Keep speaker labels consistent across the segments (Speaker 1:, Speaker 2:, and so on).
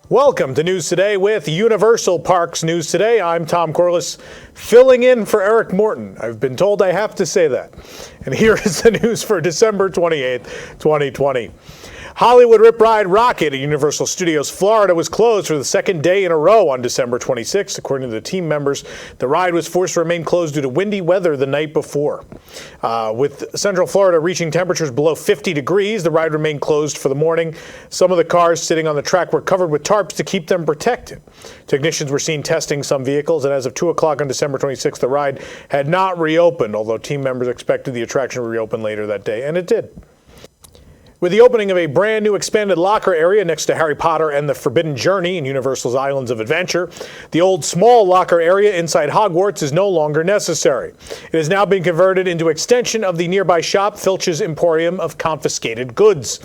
Speaker 1: Welcome to News Today with Universal Parks News Today. I'm Tom Corliss, filling in for Eric Morton. I've been told I have to say that. And here is the news for December 28th, 2020. Hollywood Rip Ride Rocket at Universal Studios Florida was closed for the second day in a row on December 26th. According to the team members, the ride was forced to remain closed due to windy weather the night before. With Central Florida reaching temperatures below 50 degrees, the ride remained closed for the morning. Some of the cars sitting on the track were covered with tarps to keep them protected. Technicians were seen testing some vehicles, and as of 2 o'clock on December 26th, the ride had not reopened, although team members expected the attraction to reopen later that day, and it did. With the opening of a brand new expanded locker area next to Harry Potter and the Forbidden Journey in Universal's Islands of Adventure, the old small locker area inside Hogwarts is no longer necessary. It has now been converted into extension of the nearby shop, Filch's Emporium of Confiscated Goods.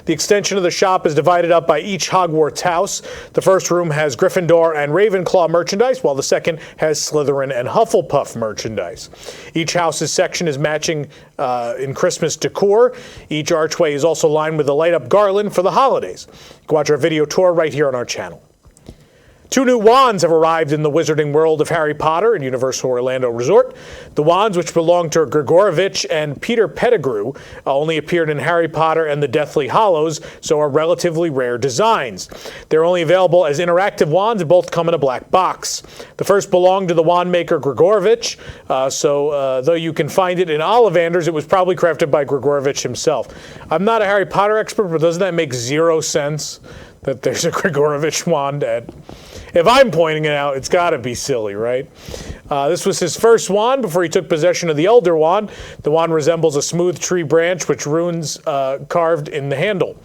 Speaker 1: The extension of the shop is divided up by each Hogwarts house. The first room has Gryffindor and Ravenclaw merchandise, while the second has Slytherin and Hufflepuff merchandise. Each house's section is matching in Christmas decor. Each archway is also lined with a light-up garland for the holidays. You can watch our video tour right here on our channel. 2 new wands have arrived in the wizarding world of Harry Potter and Universal Orlando Resort. The wands, which belong to Grigorovich and Peter Pettigrew, only appeared in Harry Potter and the Deathly Hallows, so are relatively rare designs. They're only available as interactive wands and both come in a black box. The first belonged to the wand maker Grigorovich, though you can find it in Ollivander's, it was probably crafted by Grigorovich himself. I'm not a Harry Potter expert, but doesn't that make zero sense that there's a Grigorovich wand at... If I'm pointing it out, it's got to be silly, right? This was his first wand before he took possession of the Elder Wand. The wand resembles a smooth tree branch with runes carved in the handle.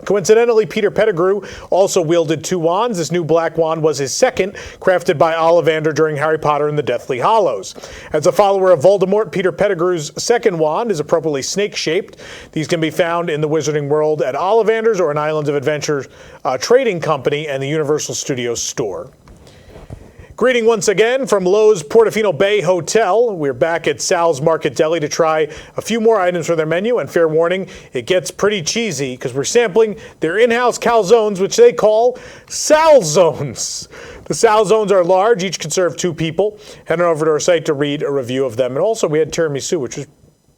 Speaker 1: Coincidentally, Peter Pettigrew also wielded 2 wands. This new black wand was his second, crafted by Ollivander during Harry Potter and the Deathly Hallows. As a follower of Voldemort, Peter Pettigrew's second wand is appropriately snake-shaped. These can be found in the Wizarding World at Ollivander's or an Islands of Adventure trading company and the Universal Studios store. Greeting once again from Lowe's Portofino Bay Hotel. We're back at Sal's Market Deli to try a few more items for their menu, and fair warning, it gets pretty cheesy because we're sampling their in-house calzones, which they call Salzones. The Salzones are large, each can serve 2 people. Head on over to our site to read a review of them. And also we had tiramisu, which was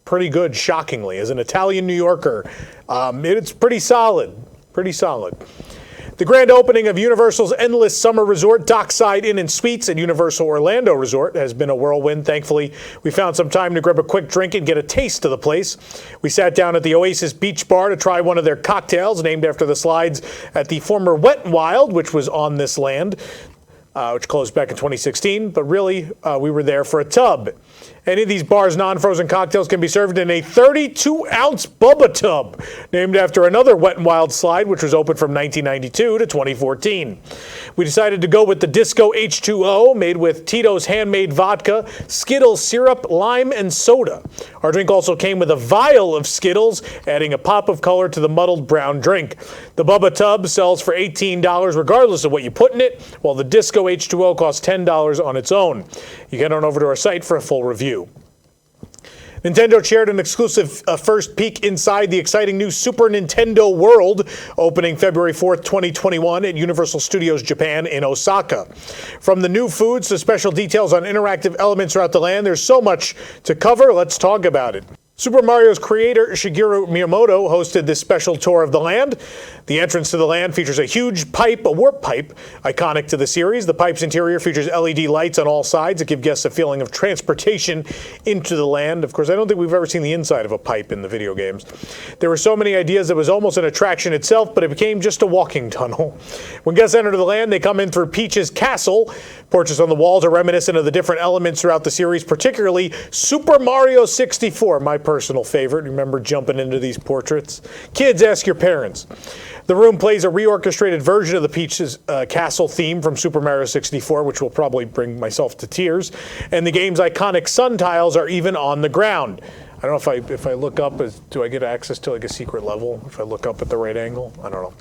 Speaker 1: pretty good, shockingly. As an Italian New Yorker, it's pretty solid, pretty solid. The grand opening of Universal's Endless Summer Resort Dockside Inn and Suites at Universal Orlando Resort has been a whirlwind. Thankfully, we found some time to grab a quick drink and get a taste of the place. We sat down at the Oasis Beach Bar to try one of their cocktails, named after the slides at the former Wet n Wild, which was on this land, which closed back in 2016. But really, we were there for a tub. Any of these bars' non-frozen cocktails can be served in a 32-ounce Bubba tub, named after another Wet n Wild slide, which was open from 1992 to 2014. We decided to go with the Disco H2O, made with Tito's handmade vodka, Skittles syrup, lime, and soda. Our drink also came with a vial of Skittles, adding a pop of color to the muddled brown drink. The Bubba tub sells for $18 regardless of what you put in it, while the Disco H2O costs $10 on its own. You can head on over to our site for a full review. Nintendo shared an exclusive first peek inside the exciting new Super Nintendo World, opening February 4th, 2021 at Universal Studios Japan in Osaka. From the new foods to special details on interactive elements throughout the land, there's so much to cover. Let's talk about it. Super Mario's creator, Shigeru Miyamoto, hosted this special tour of the land. The entrance to the land features a huge pipe, a warp pipe, iconic to the series. The pipe's interior features LED lights on all sides that give guests a feeling of transportation into the land. Of course, I don't think we've ever seen the inside of a pipe in the video games. There were so many ideas that it was almost an attraction itself, but it became just a walking tunnel. When guests enter the land, they come in through Peach's castle. Portraits on the walls are reminiscent of the different elements throughout the series, particularly Super Mario 64, my personal favorite. Remember jumping into these portraits? Kids, ask your parents. The room plays a reorchestrated version of the Peach's castle theme from Super Mario 64, which will probably bring myself to tears. And the game's iconic sun tiles are even on the ground. I don't know if I look up, do I get access to like a secret level if I look up at the right angle? I don't know.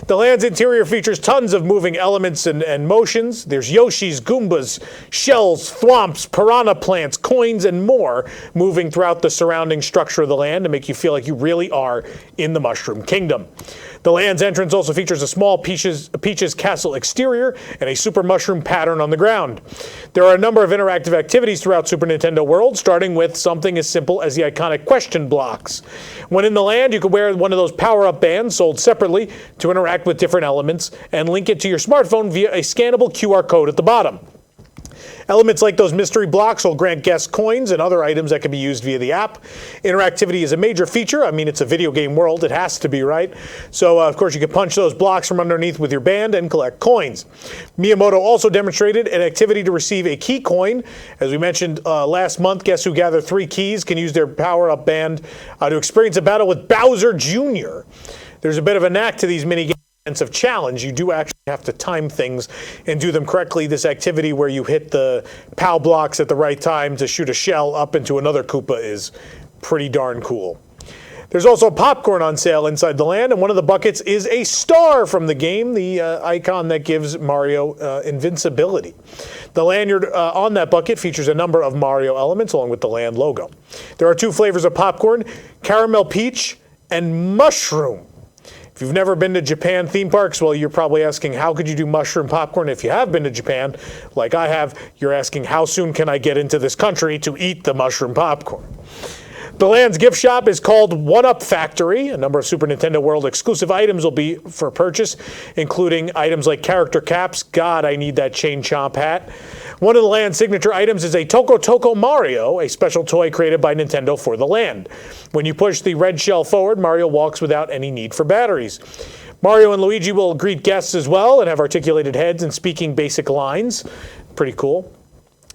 Speaker 1: The land's interior features tons of moving elements and motions. There's Yoshis, Goombas, shells, thwomps, piranha plants, coins, and more moving throughout the surrounding structure of the land to make you feel like you really are in the Mushroom Kingdom. The land's entrance also features a small Peach's Castle exterior and a super mushroom pattern on the ground. There are a number of interactive activities throughout Super Nintendo World, starting with something as simple as the iconic question blocks. When in the land, you can wear one of those power-up bands sold separately to interact with different elements and link it to your smartphone via a scannable QR code at the bottom. Elements like those mystery blocks will grant guests coins and other items that can be used via the app. Interactivity is a major feature. I mean, it's a video game world. It has to be, right? So, of course, you can punch those blocks from underneath with your band and collect coins. Miyamoto also demonstrated an activity to receive a key coin. As we mentioned last month, guests who gather 3 keys can use their power-up band to experience a battle with Bowser Jr. There's a bit of a knack to these mini games. Sense of challenge. You do actually have to time things and do them correctly. This activity where you hit the POW blocks at the right time to shoot a shell up into another Koopa is pretty darn cool. There's also popcorn on sale inside the land, and one of the buckets is a star from the game, the icon that gives Mario invincibility. The lanyard on that bucket features a number of Mario elements along with the land logo. There are 2 flavors of popcorn, caramel peach and mushroom. If you've never been to Japan theme parks, well, you're probably asking, how could you do mushroom popcorn? If you have been to Japan, like I have, you're asking, how soon can I get into this country to eat the mushroom popcorn? The land's gift shop is called One Up Factory. A number of Super Nintendo World exclusive items will be for purchase, including items like character caps. God, I need that Chain Chomp hat. One of the land's signature items is a Toko Toko Mario, a special toy created by Nintendo for the land. When you push the red shell forward, Mario walks without any need for batteries. Mario and Luigi will greet guests as well and have articulated heads and speaking basic lines. Pretty cool.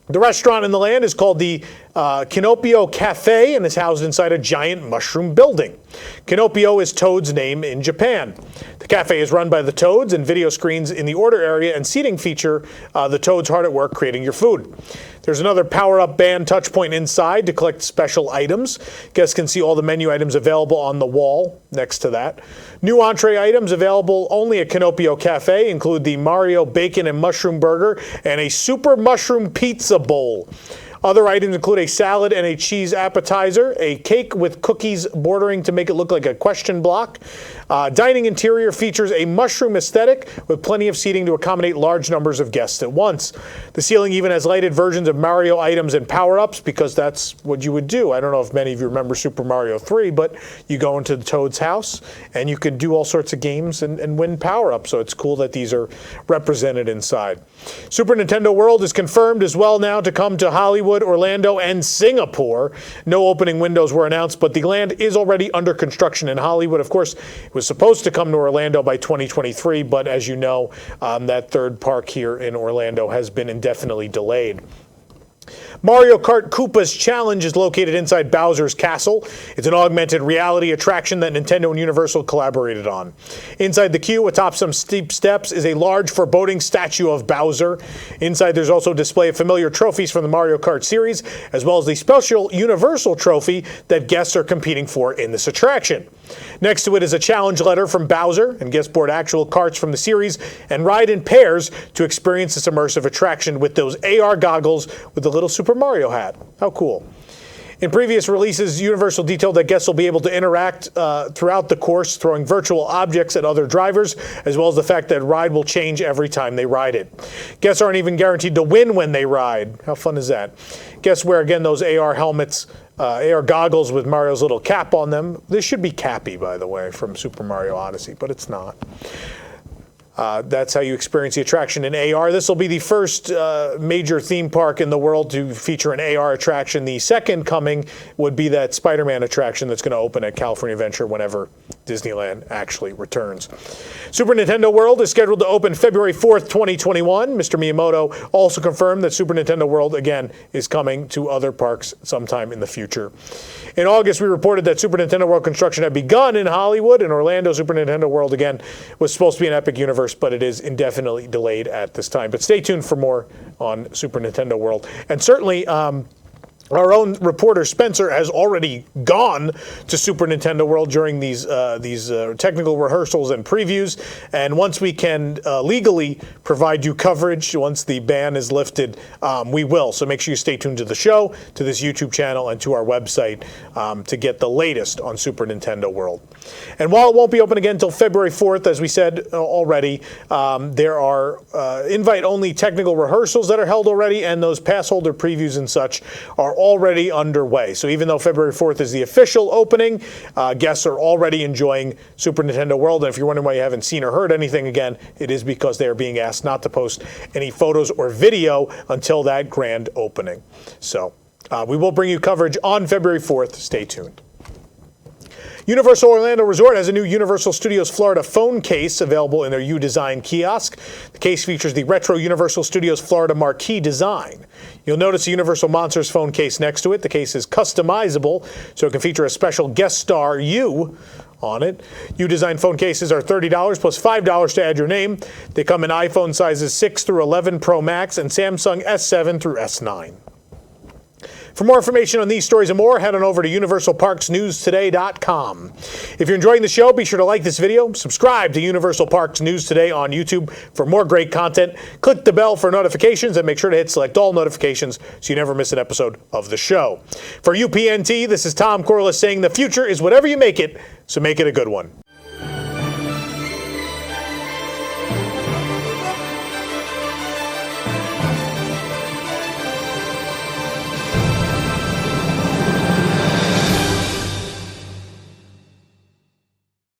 Speaker 1: The restaurant in the land is called the Kinopio Cafe and is housed inside a giant mushroom building. Kinopio is Toad's name in Japan. The cafe is run by the Toads, and video screens in the order area and seating feature the Toads hard at work creating your food. There's another power-up band touchpoint inside to collect special items. Guests can see all the menu items available on the wall next to that. New entree items available only at Kinopio Cafe include the Mario Bacon and Mushroom Burger and a Super Mushroom Pizza Bowl. Other items include a salad and a cheese appetizer, a cake with cookies bordering to make it look like a question block. Dining interior features a mushroom aesthetic with plenty of seating to accommodate large numbers of guests at once. The ceiling even has lighted versions of Mario items and power-ups because that's what you would do. I don't know if many of you remember Super Mario 3, but you go into the Toad's house and you can do all sorts of games and win power-ups. So it's cool that these are represented inside. Super Nintendo World is confirmed as well now to come to Hollywood, Orlando, and Singapore. No opening windows were announced, but the land is already under construction in Hollywood. Of course, it was supposed to come to Orlando by 2023, but as you know, that third park here in Orlando has been indefinitely delayed. Mario Kart Koopa's Challenge is located inside Bowser's Castle. It's an augmented reality attraction that Nintendo and Universal collaborated on. Inside the queue, atop some steep steps, is a large foreboding statue of Bowser. Inside, there's also a display of familiar trophies from the Mario Kart series, as well as the special Universal trophy that guests are competing for in this attraction. Next to it is a challenge letter from Bowser, and guests board actual carts from the series and ride in pairs to experience this immersive attraction with those AR goggles with the little Super Mario hat. How cool. In previous releases, Universal detailed that guests will be able to interact throughout the course, throwing virtual objects at other drivers, as well as the fact that ride will change every time they ride it. Guests aren't even guaranteed to win when they ride. How fun is that? Guests wear, again, those AR helmets, AR goggles with Mario's little cap on them. This should be Cappy, by the way, from Super Mario Odyssey, but it's not. That's how you experience the attraction in AR. This will be the first major theme park in the world to feature an AR attraction. The second coming would be that Spider-Man attraction that's going to open at California Adventure whenever Disneyland actually returns. Super Nintendo World is scheduled to open February 4th, 2021. Mr. Miyamoto also confirmed that Super Nintendo World, again, is coming to other parks sometime in the future. In August, we reported that Super Nintendo World construction had begun in Hollywood. In Orlando, Super Nintendo World, again, was supposed to be an epic universe, but it is indefinitely delayed at this time. But stay tuned for more on Super Nintendo World. And certainly, Our own reporter Spencer has already gone to Super Nintendo World during these technical rehearsals and previews. And once we can legally provide you coverage, once the ban is lifted, we will. So make sure you stay tuned to the show, to this YouTube channel, and to our website to get the latest on Super Nintendo World. And while it won't be open again until February 4th, as we said already, there are invite-only technical rehearsals that are held already, and those pass holder previews and such are already underway. So even though February 4th is the official opening, guests are already enjoying Super Nintendo World. And if you're wondering why you haven't seen or heard anything again, it is because they are being asked not to post any photos or video until that grand opening. So we will bring you coverage on February 4th. Stay tuned. Universal Orlando Resort has a new Universal Studios Florida phone case available in their U-Design kiosk. The case features the retro Universal Studios Florida marquee design. You'll notice a Universal Monsters phone case next to it. The case is customizable, so it can feature a special guest star U on it. U-Design phone cases are $30 plus $5 to add your name. They come in iPhone sizes 6 through 11 Pro Max and Samsung S7 through S9. For more information on these stories and more, head on over to UniversalParksNewsToday.com. If you're enjoying the show, be sure to like this video, subscribe to Universal Parks News Today on YouTube for more great content, click the bell for notifications, and make sure to hit select all notifications so you never miss an episode of the show. For UPNT, this is Tom Corliss saying the future is whatever you make it, so make it a good one.